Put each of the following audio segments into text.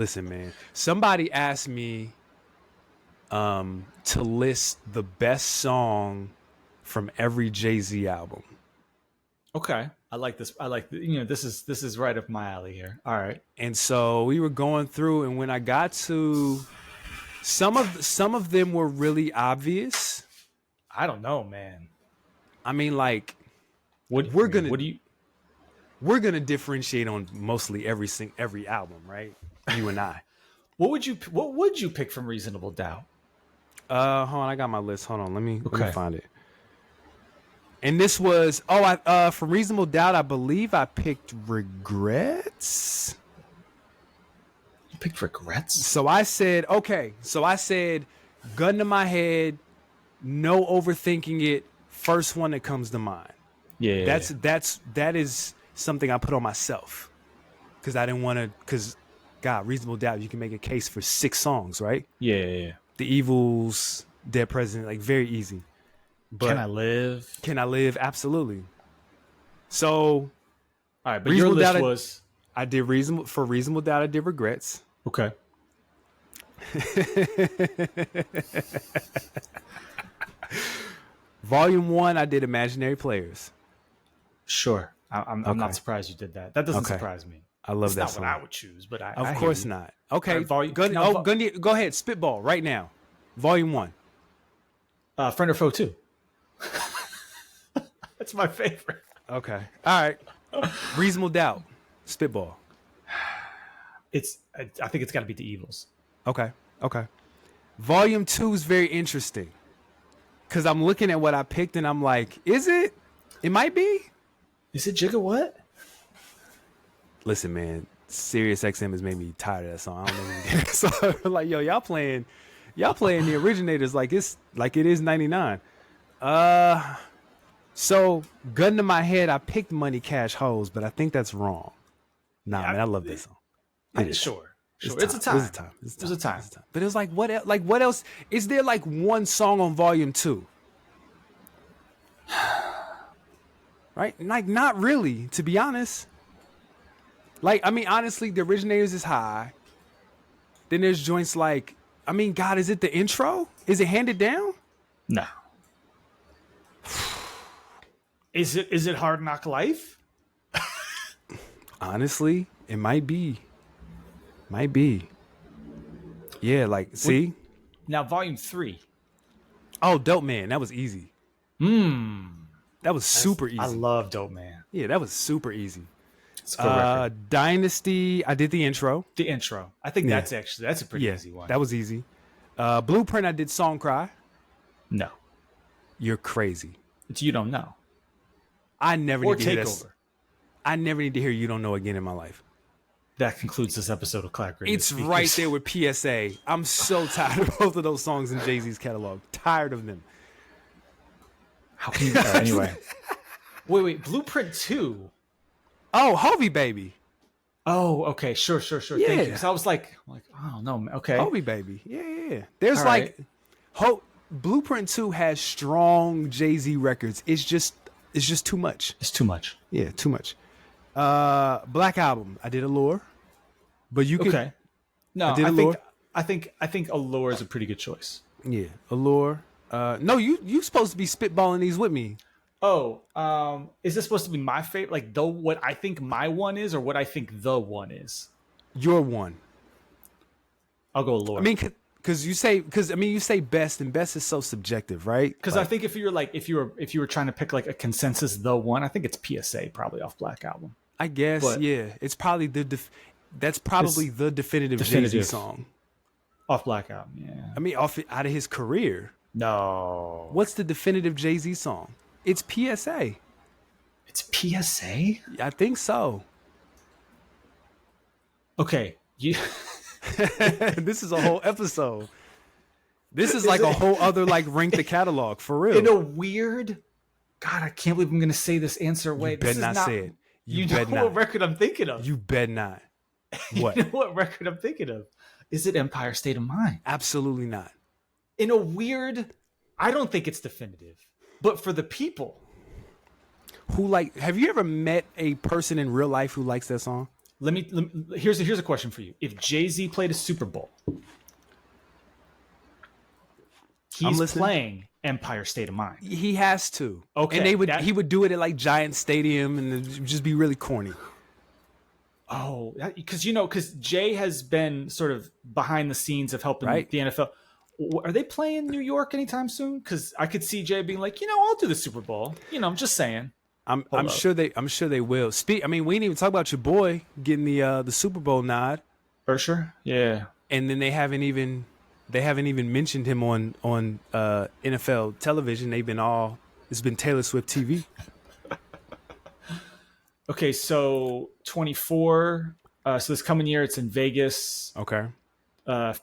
Listen, man. Somebody asked me to list the best song from every Jay-Z album. Okay, I like this. This is right up my alley here. All right. And so we were going through, and when I got to some of them were really obvious. I don't know, man. I mean, like What we're I mean, gonna what do you? we're gonna differentiate on mostly every album, right? You and I. What would you pick from Reasonable Doubt? Hold on, I got my list. Hold on, let me Okay. find it. And this was from Reasonable Doubt, I believe I picked Regrets. You picked Regrets. So I said, gun to my head, no overthinking it, first one that comes to mind. Yeah. That is something I put on myself. Cause I didn't want to, cause God, Reasonable Doubt, you can make a case for 6 songs, right? Yeah. The Evils, Dead President, like very easy. But Can I Live? Can I Live? Absolutely. So All right, but Reasonable your list Doubt, was I did Reasonable Doubt, I did Regrets. okay. Volume 1, I did Imaginary Players. Sure. I'm Okay. not surprised you did that. That doesn't Okay. surprise me. I love It's that not song. what I would choose, but I Of hear course you. not. Okay, All right, go ahead, spitball right now. Volume 1. Friend or Foe 2. That's my favorite. Okay. All right. Reasonable Doubt. Spitball. I think it's got to be The Evils. Okay. Volume 2 is very interesting. Cause I'm looking at what I picked and I'm like, is it? It might be. Is it Jigga what? Listen, man, Sirius XM has made me tired of that song. I don't know. So like, yo, y'all playing the originators like it is 99. So gun to my head, I picked Money Cash Hoes, but I think that's wrong. Nah, man, I love this song. Sure. It's It's a time. It was a time. But it was like, what else? Is there like one song on volume 2? Right? Like, not really, to be honest. Like, I mean, honestly, the originators is high. Then there's joints like, I mean, God, is it the intro? Is it Handed Down? No. Is it Hard Knock Life? Honestly, it might be. Might be. Yeah, like, see? Now Volume 3. Oh, Dope Man. That was easy. That was super easy. I love Dope Man. Yeah, that was super easy. It's a good record. Dynasty, I did the intro. The intro. I think Yeah. that's a pretty Yeah, easy one. that was easy. Blueprint, I did Song Cry. No. You're crazy. It's You Don't Know. I never Or need to hear this. Takeover. I never need to hear You Don't Know again in my life. That concludes this episode of Cloud Greatest It's Speakers. right there with PSA. I'm so tired of both of those songs in Jay-Z's catalog. Tired of them. How can you? Anyway. Wait. Blueprint 2. Oh, Hovey Baby. Oh, okay. Sure. Thank Yeah. you. So I was like, oh no, okay. Hovey Baby. Yeah. There's All like right. Blueprint 2 has strong Jay-Z records. It's just too much. It's too much. Yeah, too much. Black Album. I did Allure. But you could Okay. No, did I Allure. think Allure is a pretty good choice. Yeah, Allure. No, you supposed to be spitballing these with me. Oh, is this supposed to be my favorite? Like what I think my one is, or what I think the one is? Your one. I'll go Allure. I mean, you say best, and best is so subjective, right? Because I think if you were trying to pick like a consensus the one, I think it's PSA probably off Black Album. I guess, but- yeah, it's probably that's probably the definitive Jay-Z song. Off Black Album, yeah. I mean, out of his career. No. What's the definitive Jay-Z song? It's PSA. It's PSA? I think so. Okay. This is a whole episode. This is like a whole other like rank the catalog for real. In a weird, God, I can't believe I'm going to say this answer. Wait, You better this is not say it. You know better what not. record I'm thinking of. You bet not. What? You know what record I'm thinking of? Is it Empire State of Mind? Absolutely not. In a weird, I don't think it's definitive, but for the people. Have you ever met a person in real life who likes that song? Here's a question for you. If Jay-Z played a Super Bowl, he's playing Empire State of Mind. He has to. Okay, And he would do it at like Giant Stadium, and it would just be really corny. Oh, because Jay has been sort of behind the scenes of helping the NFL. Are they playing New York anytime soon? Because I could see Jay being like, I'll do the Super Bowl. I'm just saying. I'm sure they will. We didn't even talk about your boy getting the Super Bowl nod. For sure. Yeah. And then they haven't even mentioned him on NFL television. It's been Taylor Swift TV. Okay, so 24. So this coming year, it's in Vegas. Okay.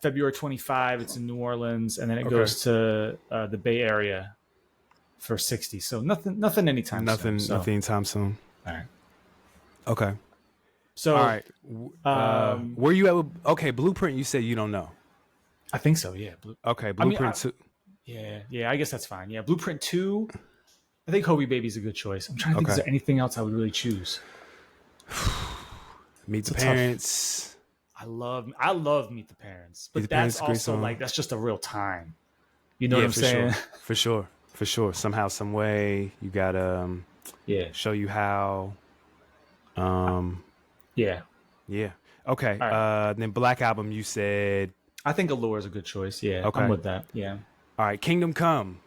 February 25, it's in New Orleans, and then it goes to the Bay Area for 60. So nothing anytime soon. Nothing anytime soon. All right. Okay. So all right. Where you at? Okay, Blueprint. You said you don't know. I think so. Yeah. Okay, Blueprint 2. Yeah. I guess that's fine. Yeah, Blueprint 2. I think Hobie Baby's a good choice. I'm trying to think. Is there anything else I would really choose? Meet the Parents. I love Meet the Parents, but that's also like that's just a real time. You know what I'm saying? Sure. For sure. Somehow, some way, you gotta show you how. Yeah. Okay. Right. Then Black Album, you said. I think Allure is a good choice. Yeah. Okay. I'm with that. Yeah. All right. Kingdom Come.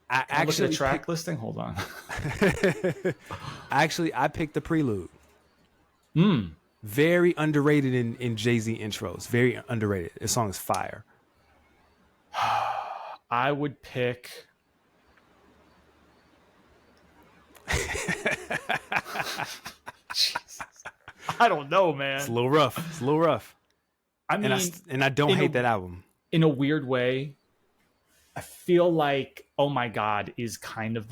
I actually look at the track listing. Hold on. I picked the Prelude. Very underrated in Jay-Z intros. Very underrated. This song is fire. I would pick. Jesus. I don't know, man. It's a little rough. I mean, and I don't hate that album. In a weird way, I feel like "Oh My God" is kind of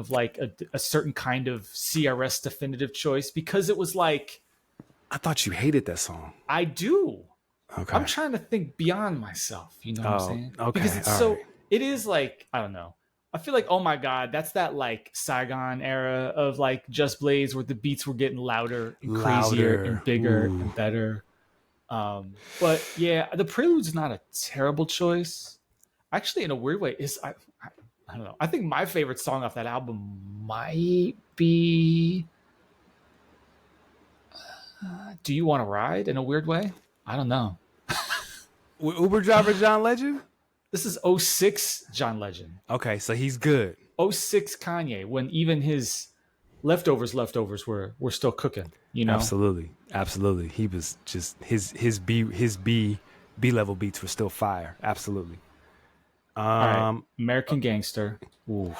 like a certain kind of CRS definitive choice, because it was like. I thought you hated that song. I do. Okay. I'm trying to think beyond myself. You know what I'm saying? Okay. Because it's it is like, I don't know. I feel like, oh my God, that's that like Saigon era of like Just Blaze, where the beats were getting louder and crazier and bigger and better. But yeah, the Prelude's not a terrible choice. Actually, in a weird way, I don't know. I think my favorite song off that album might be Do You Want to Ride, in a weird way? I don't know. Uber driver John Legend? This is 06 John Legend. Okay, so he's good. 06 Kanye, when even his leftovers were still cooking, Absolutely. He was just his B level beats were still fire. Absolutely. Right. American Gangster. Ooh.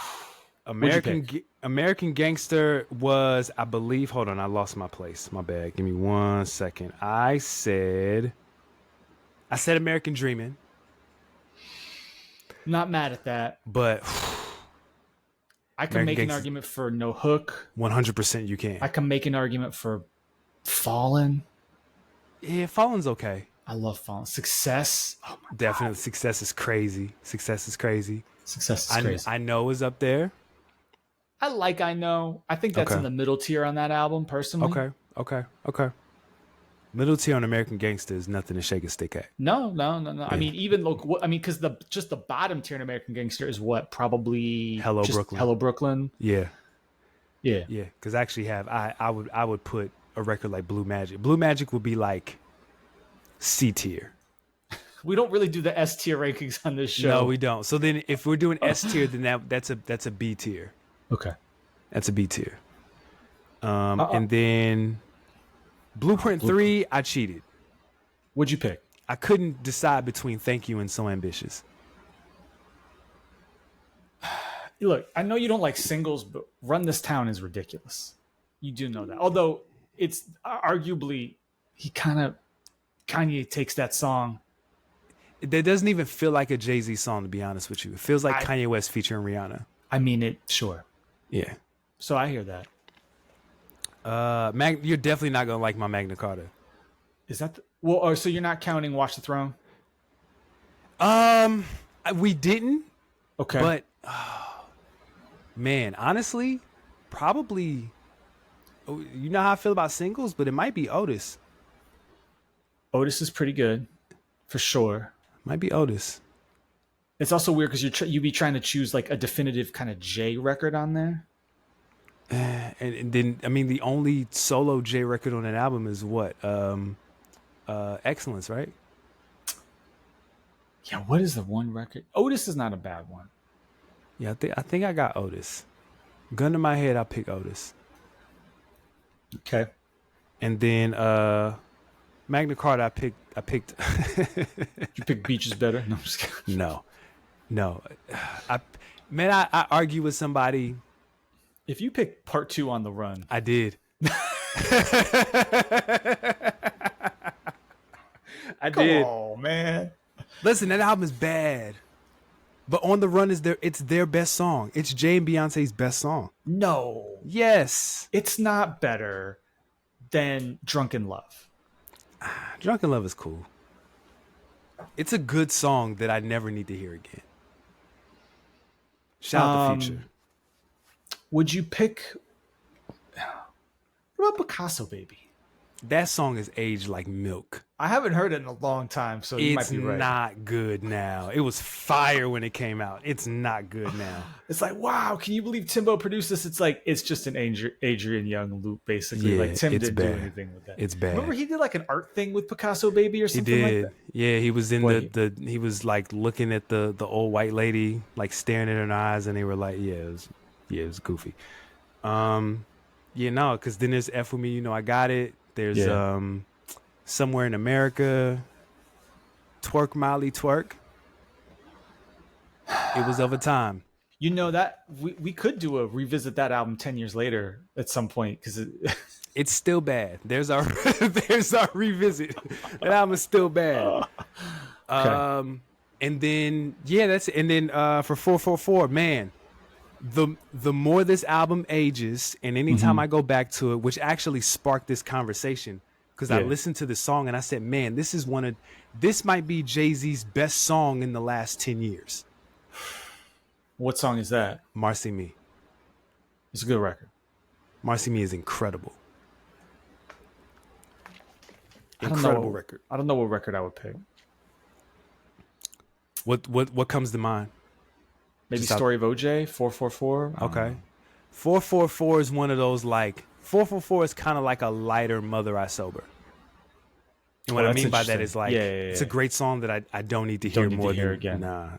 American Gangster was, I believe, hold on, I lost my place. My bad. Give me 1 second. I said American Dreamin'. Not mad at that. But I can make an argument for No Hook. 100% you can. I can make an argument for Fallen. Yeah, Fallen's okay. I love Fallen. Success. Oh my Definitely. God. Success is crazy. Success is crazy. I Know is up there. I Know. I think that's in the middle tier on that album, personally. Okay. Middle tier on American Gangster is nothing to shake a stick at. No. Yeah. I mean, even because the bottom tier in American Gangster is what, probably Hello Brooklyn. Yeah. Because I actually I would put a record like Blue Magic. Blue Magic would be like C tier. We don't really do the S tier rankings on this show. No, we don't. So then, if we're doing S tier, then that's a B tier. Okay, that's a B tier. And then Blueprint 3, I cheated. What'd you pick? I couldn't decide between Thank You and So Ambitious. Look, I know you don't like singles, but Run This Town is ridiculous. You do know that. Although it's arguably, Kanye takes that song. It doesn't even feel like a Jay-Z song, to be honest with you. It feels like Kanye West featuring Rihanna. I mean, sure. Yeah. So I hear that. You're definitely not gonna like my Magna Carta. Is that so you're not counting Watch the Throne? We didn't. Okay. But man, honestly, probably You know how I feel about singles, but it might be Otis. Otis is pretty good, for sure. Might be Otis. It's also weird because you be trying to choose like a definitive kind of J record on there. And then I mean the only solo J record on that album is what? Excellence, right? Yeah, what is the one record? Otis is not a bad one. Yeah, I think I got Otis. Gun to my head, I pick Otis. Okay. And then Magna Carta, I picked. You pick Beach is better. No, I'm just kidding. No. I argue with somebody. If you pick Part 2 on the Run, I did. I did. Oh man. Listen, that album is bad. But On the Run it's their best song. It's Jay and Beyonce's best song. No. Yes. It's not better than Drunken Love. Drunken Love is cool. It's a good song that I never need to hear again. Shout out to Future. Would you pick... What about Picasso Baby? That song is aged like milk. I haven't heard it in a long time, so you might be right. It's not good now. It was fire when it came out. It's not good now. It's like, wow, can you believe Timbo produced this? It's like, it's just an Adrian Young loop, basically. Yeah, like Tim didn't do bad. anything with that. It's bad. Remember he did like an art thing with Picasso Baby or something he did. like that? Yeah, he was in he was like looking at the old white lady, like staring at her eyes, and they were like, it was goofy. Because then there's F With Me, You Know I Got It. There's Somewhere in America, Twerk Molly Twerk. It was of a time. You know that we could do a revisit that album 10 years later at some point because it's still bad. There's our revisit. That album is still bad. Okay. And then for 444, man, the more this album ages, and anytime I go back to it, which actually sparked this conversation, because I listened to the song and I said, man, this might be Jay-Z's best song in the last 10 years. What song is that? Marcy Me. It's a good record. Marcy Me is incredible. Incredible record. I don't know what record I would pick. What comes to mind? Maybe Story of OJ, 444. Okay. 444 is one of those, like, 444 is kind of like a lighter Mother I Sober. And what I mean by that is like, it's a great song that I don't need to hear more than again. Nah.